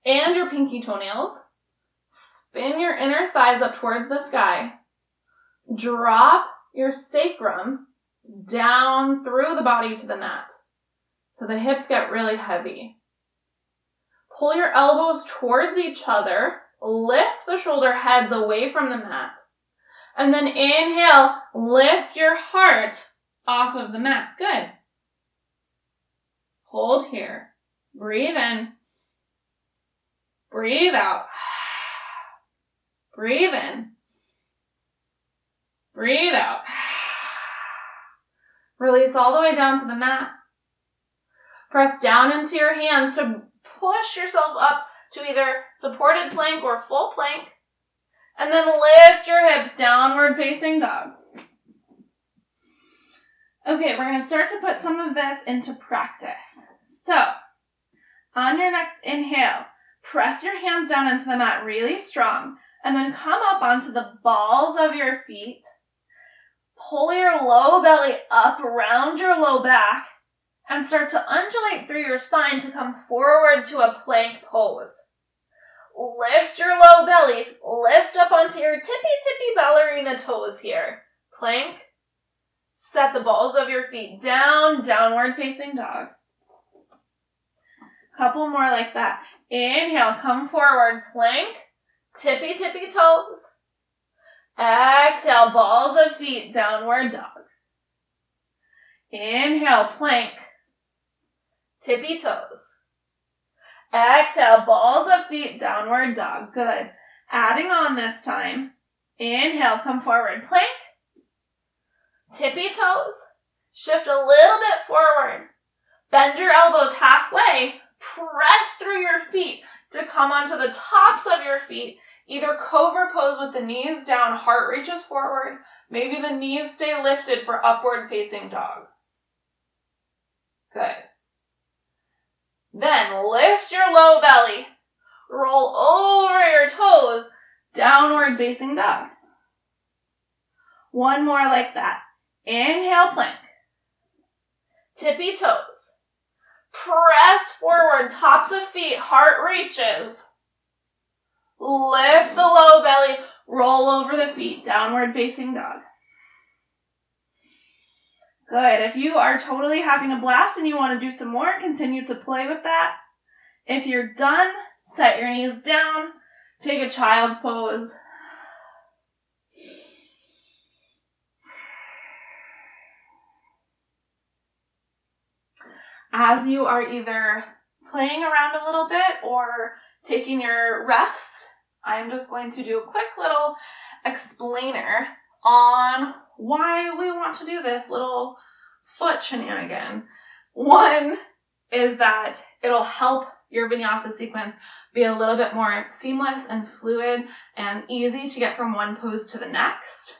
and your pinky toenails. Spin your inner thighs up towards the sky. Drop your sacrum down through the body to the mat. So the hips get really heavy. Pull your elbows towards each other. Lift the shoulder heads away from the mat. And then inhale, lift your heart off of the mat. Good. Hold here. Breathe in. Breathe out. Breathe in. Breathe out. Release all the way down to the mat. Press down into your hands to push yourself up to either supported plank or full plank. And then lift your hips, downward facing dog. Okay, we're going to start to put some of this into practice. So, on your next inhale, press your hands down into the mat really strong, and then come up onto the balls of your feet. Pull your low belly up around your low back, and start to undulate through your spine to come forward to a plank pose. Lift your low belly, lift up onto your tippy ballerina toes here. Plank. Set the balls of your feet down, downward facing dog. Couple more like that. Inhale, come forward, plank, tippy toes. Exhale, balls of feet, downward dog. Inhale, plank, tippy toes. Exhale, balls of feet, downward dog. Good. Adding on this time. Inhale, come forward, plank, tippy toes. Shift a little bit forward. Bend your elbows halfway. Press through your feet to come onto the tops of your feet. Either cobra pose with the knees down, heart reaches forward. Maybe the knees stay lifted for upward facing dog. Good. Then lift your low belly. Roll over your toes, downward facing dog. One more like that. Inhale, plank. Tippy toes. Press forward, tops of feet, heart reaches. Lift the low belly, roll over the feet, downward facing dog. Good. If you are totally having a blast and you want to do some more, continue to play with that. If you're done, set your knees down, take a child's pose. As you are either playing around a little bit or taking your rest, I'm just going to do a quick little explainer on why we want to do this little foot shenanigan. One is that it'll help your vinyasa sequence be a little bit more seamless and fluid and easy to get from one pose to the next.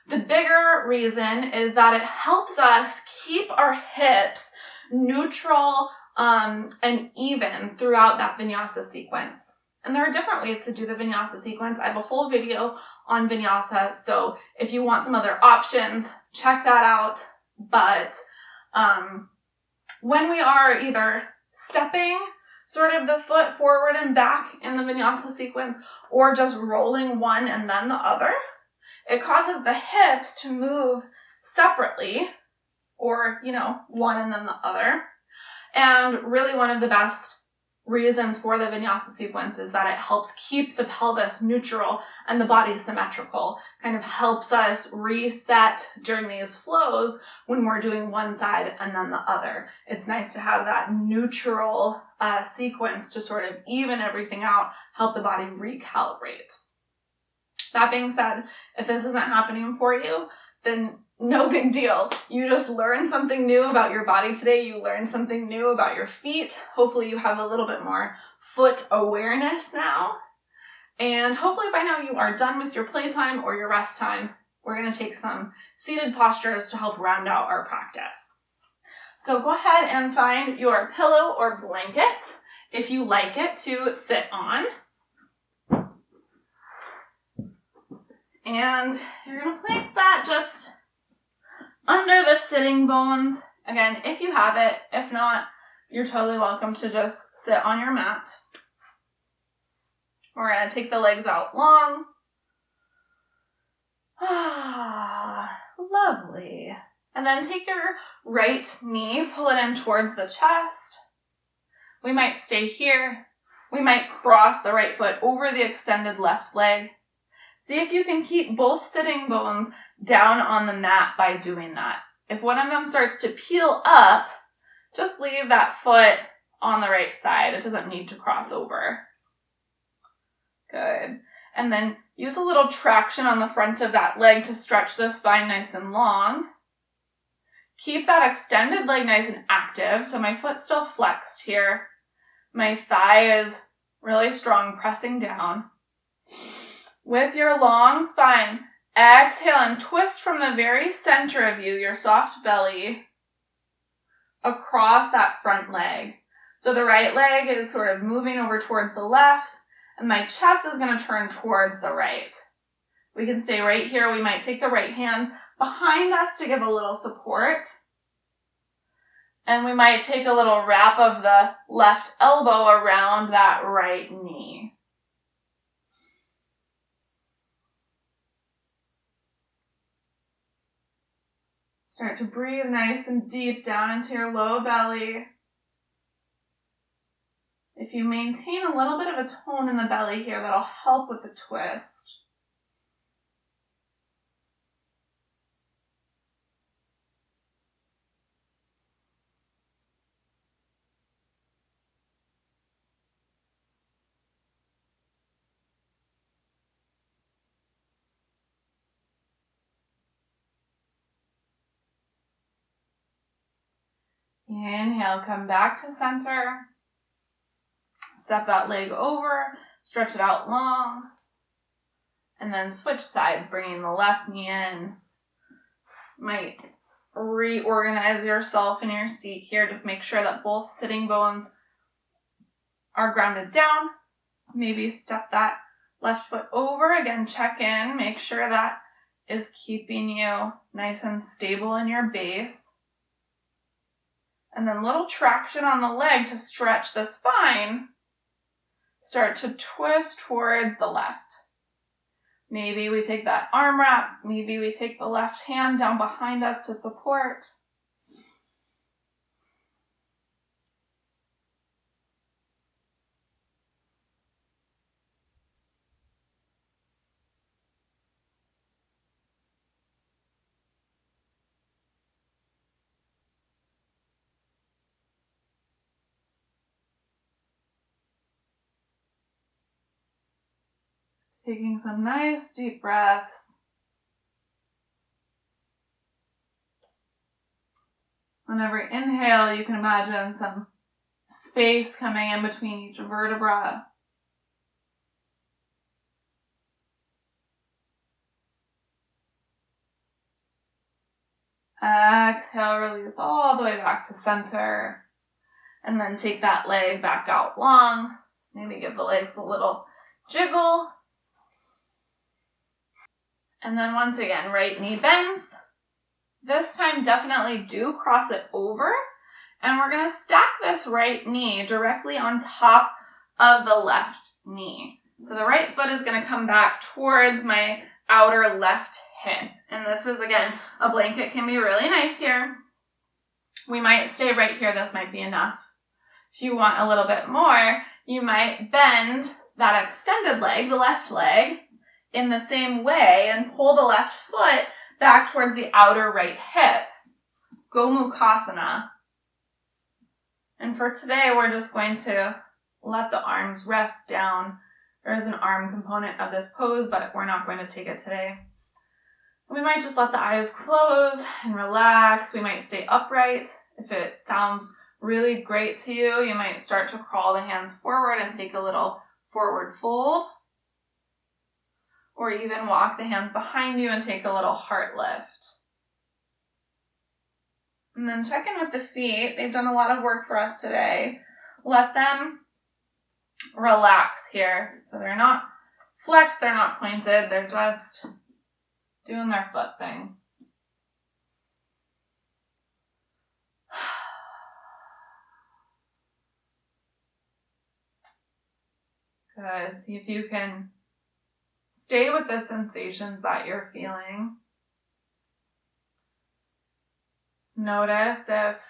The bigger reason is that it helps us keep our hips neutral and even throughout that vinyasa sequence. And there are different ways to do the vinyasa sequence. I have a whole video on vinyasa, so if you want some other options, check that out. But when we are either stepping sort of the foot forward and back in the vinyasa sequence or just rolling one and then the other, it causes the hips to move separately or, one and then the other. And really one of the best reasons for the vinyasa sequence is that it helps keep the pelvis neutral and the body symmetrical, kind of helps us reset during these flows when we're doing one side and then the other. It's nice to have that neutral sequence to sort of even everything out, help the body recalibrate. That being said, if this isn't happening for you, then no big deal. You just learned something new about your body today. You learned something new about your feet. Hopefully you have a little bit more foot awareness now. And hopefully by now you are done with your playtime or your rest time. We're going to take some seated postures to help round out our practice. So go ahead and find your pillow or blanket if you like it to sit on. And you're going to place that just under the sitting bones. Again, if you have it. If not, you're totally welcome to just sit on your mat. We're going to take the legs out long. Ah, lovely. And then take your right knee, pull it in towards the chest. We might stay here. We might cross the right foot over the extended left leg. See if you can keep both sitting bones down on the mat by doing that. If one of them starts to peel up, just leave that foot on the right side. It doesn't need to cross over. Good. And then use a little traction on the front of that leg to stretch the spine nice and long. Keep that extended leg nice and active. So my foot's still flexed here. My thigh is really strong, pressing down. With your long spine, exhale and twist from the very center of you, your soft belly, across that front leg. So the right leg is sort of moving over towards the left, and my chest is going to turn towards the right. We can stay right here. We might take the right hand behind us to give a little support. And we might take a little wrap of the left elbow around that right knee. Start to breathe nice and deep down into your low belly. If you maintain a little bit of a tone in the belly here, that'll help with the twist. Inhale, come back to center. Step that leg over, stretch it out long. And then switch sides, bringing the left knee in. Might reorganize yourself in your seat here. Just make sure that both sitting bones are grounded down. Maybe step that left foot over. Again, check in. Make sure that is keeping you nice and stable in your base. And then little traction on the leg to stretch the spine. Start to twist towards the left. Maybe we take that arm wrap. Maybe we take the left hand down behind us to support. Taking some nice deep breaths. On every inhale, you can imagine some space coming in between each vertebra. Exhale, release all the way back to center. And then take that leg back out long. Maybe give the legs a little jiggle. And then once again, right knee bends. This time, definitely do cross it over. And we're going to stack this right knee directly on top of the left knee. So the right foot is going to come back towards my outer left hip. And this is, again, a blanket can be really nice here. We might stay right here. This might be enough. If you want a little bit more, you might bend that extended leg, the left leg, in the same way and pull the left foot back towards the outer right hip. Gomukhasana. And for today, we're just going to let the arms rest down. There is an arm component of this pose, but we're not going to take it today. We might just let the eyes close and relax. We might stay upright. If it sounds really great to you, you might start to crawl the hands forward and take a little forward fold. Or even walk the hands behind you and take a little heart lift. And then check in with the feet. They've done a lot of work for us today. Let them relax here. So they're not flexed, they're not pointed, they're just doing their foot thing. Good. See if you can stay with the sensations that you're feeling. Notice if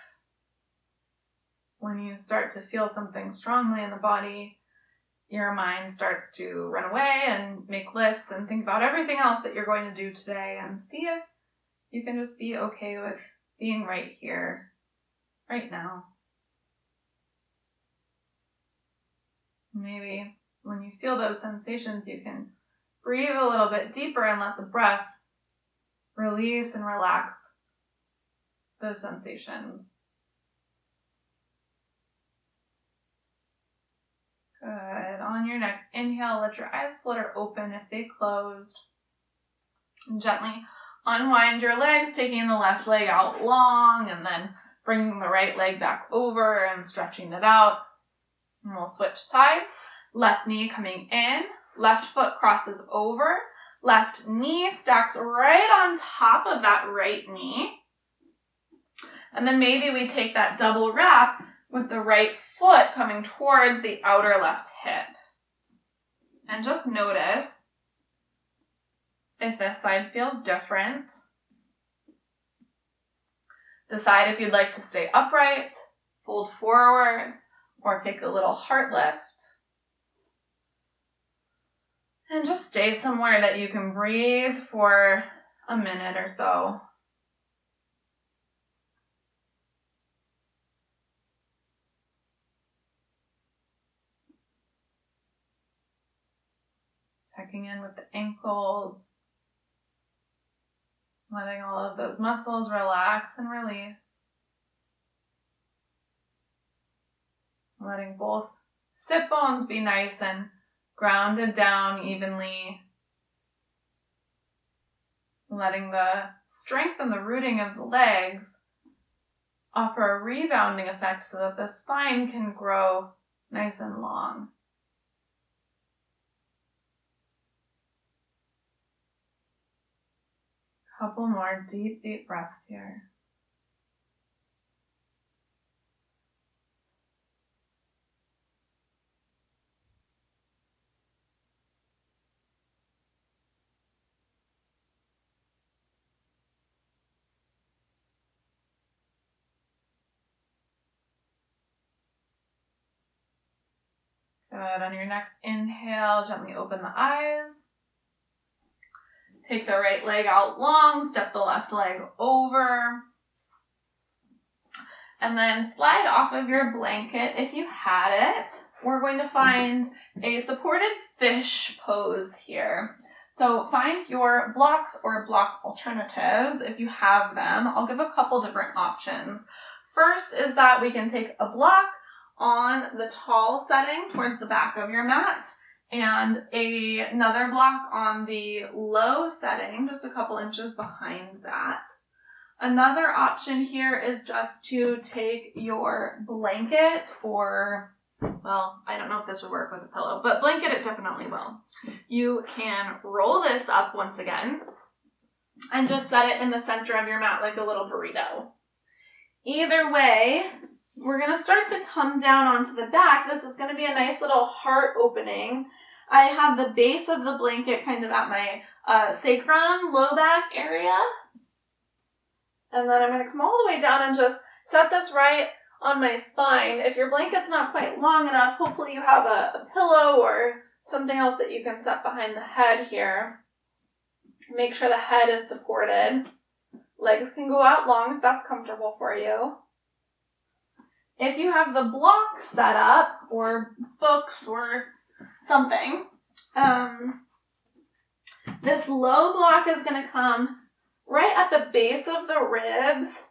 when you start to feel something strongly in the body, your mind starts to run away and make lists and think about everything else that you're going to do today, and see if you can just be okay with being right here, right now. Maybe when you feel those sensations, you can breathe a little bit deeper and let the breath release and relax those sensations. Good. On your next inhale, let your eyes flutter open if they closed. And gently unwind your legs, taking the left leg out long and then bringing the right leg back over and stretching it out. And we'll switch sides. Left knee coming in, left foot crosses over, left knee stacks right on top of that right knee. And then maybe we take that double wrap with the right foot coming towards the outer left hip. And just notice if this side feels different. Decide if you'd like to stay upright, fold forward, or take a little heart lift. And just stay somewhere that you can breathe for a minute or so. Checking in with the ankles, letting all of those muscles relax and release. Letting both sit bones be nice and grounded down evenly. Letting the strength and the rooting of the legs offer a rebounding effect so that the spine can grow nice and long. Couple more deep, deep breaths here. Good. On your next inhale, gently open the eyes. Take the right leg out long, step the left leg over. And then slide off of your blanket if you had it. We're going to find a supported fish pose here. So find your blocks or block alternatives if you have them. I'll give a couple different options. First is that we can take a block on the tall setting towards the back of your mat, and another block on the low setting, just a couple inches behind that. Another option here is just to take your blanket or, well, I don't know if this would work with a pillow, but blanket it definitely will. You can roll this up once again and just set it in the center of your mat like a little burrito. Either way, we're going to start to come down onto the back. This is going to be a nice little heart opening. I have the base of the blanket kind of at my sacrum, low back area. And then I'm going to come all the way down and just set this right on my spine. If your blanket's not quite long enough, hopefully you have a pillow or something else that you can set behind the head here. Make sure the head is supported. Legs can go out long if that's comfortable for you. If you have the block set up, or books or something, this low block is going to come right at the base of the ribs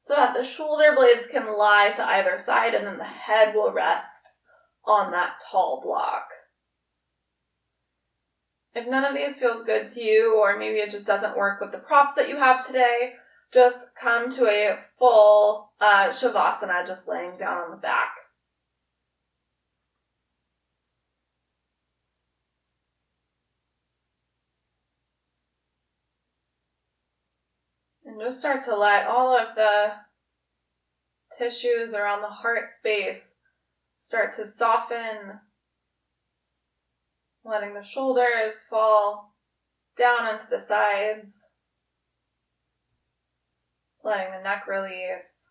so that the shoulder blades can lie to either side and then the head will rest on that tall block. If none of these feels good to you, or maybe it just doesn't work with the props that you have today, just come to a full Shavasana, just laying down on the back. And just start to let all of the tissues around the heart space start to soften, letting the shoulders fall down into the sides, letting the neck release.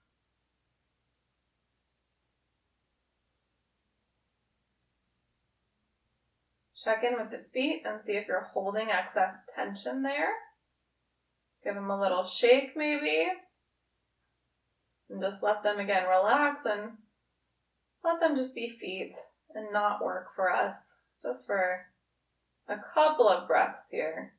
Check in with the feet and see if you're holding excess tension there. Give them a little shake maybe. And just let them again relax and let them just be feet and not work for us. Just for a couple of breaths here.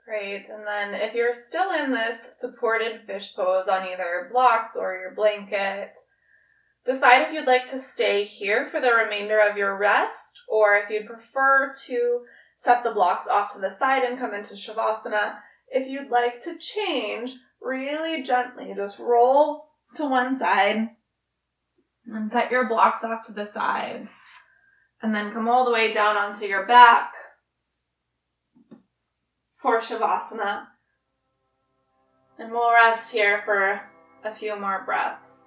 Great, and then if you're still in this supported fish pose on either blocks or your blanket, decide if you'd like to stay here for the remainder of your rest, or if you'd prefer to set the blocks off to the side and come into Shavasana. If you'd like to change, really gently, just roll to one side and set your blocks off to the sides. And then come all the way down onto your back for Shavasana. And we'll rest here for a few more breaths.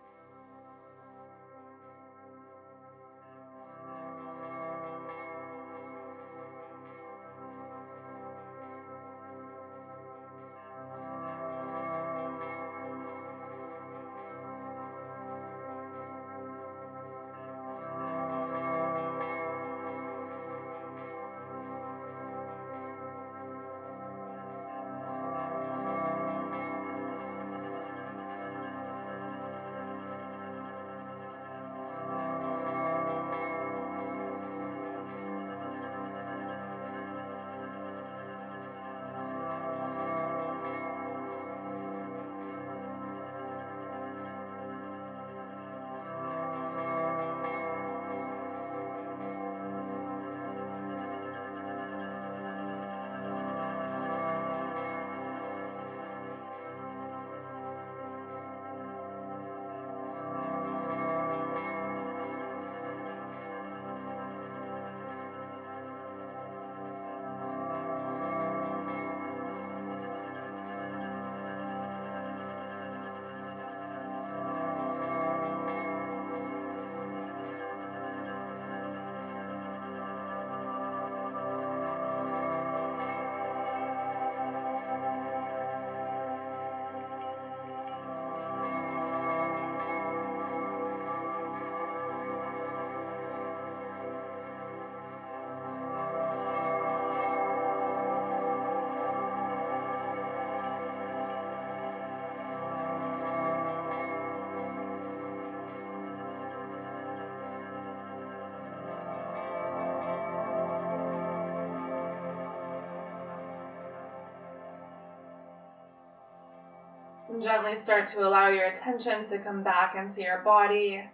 And gently start to allow your attention to come back into your body.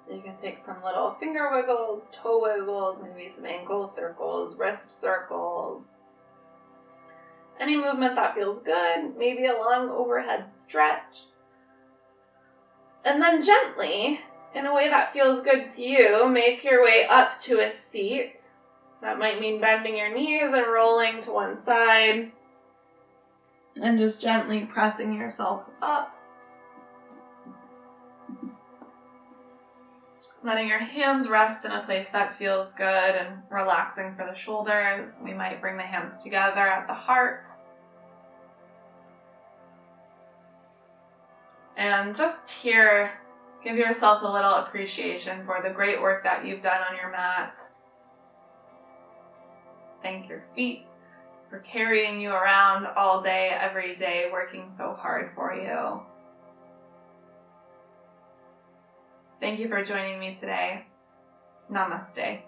You can take some little finger wiggles, toe wiggles, maybe some ankle circles, wrist circles. Any movement that feels good, maybe a long overhead stretch. And then gently, in a way that feels good to you, make your way up to a seat. That might mean bending your knees and rolling to one side. And just gently pressing yourself up. Letting your hands rest in a place that feels good and relaxing for the shoulders. We might bring the hands together at the heart. And just here, give yourself a little appreciation for the great work that you've done on your mat. Thank your feet for carrying you around all day, every day, working so hard for you. Thank you for joining me today. Namaste.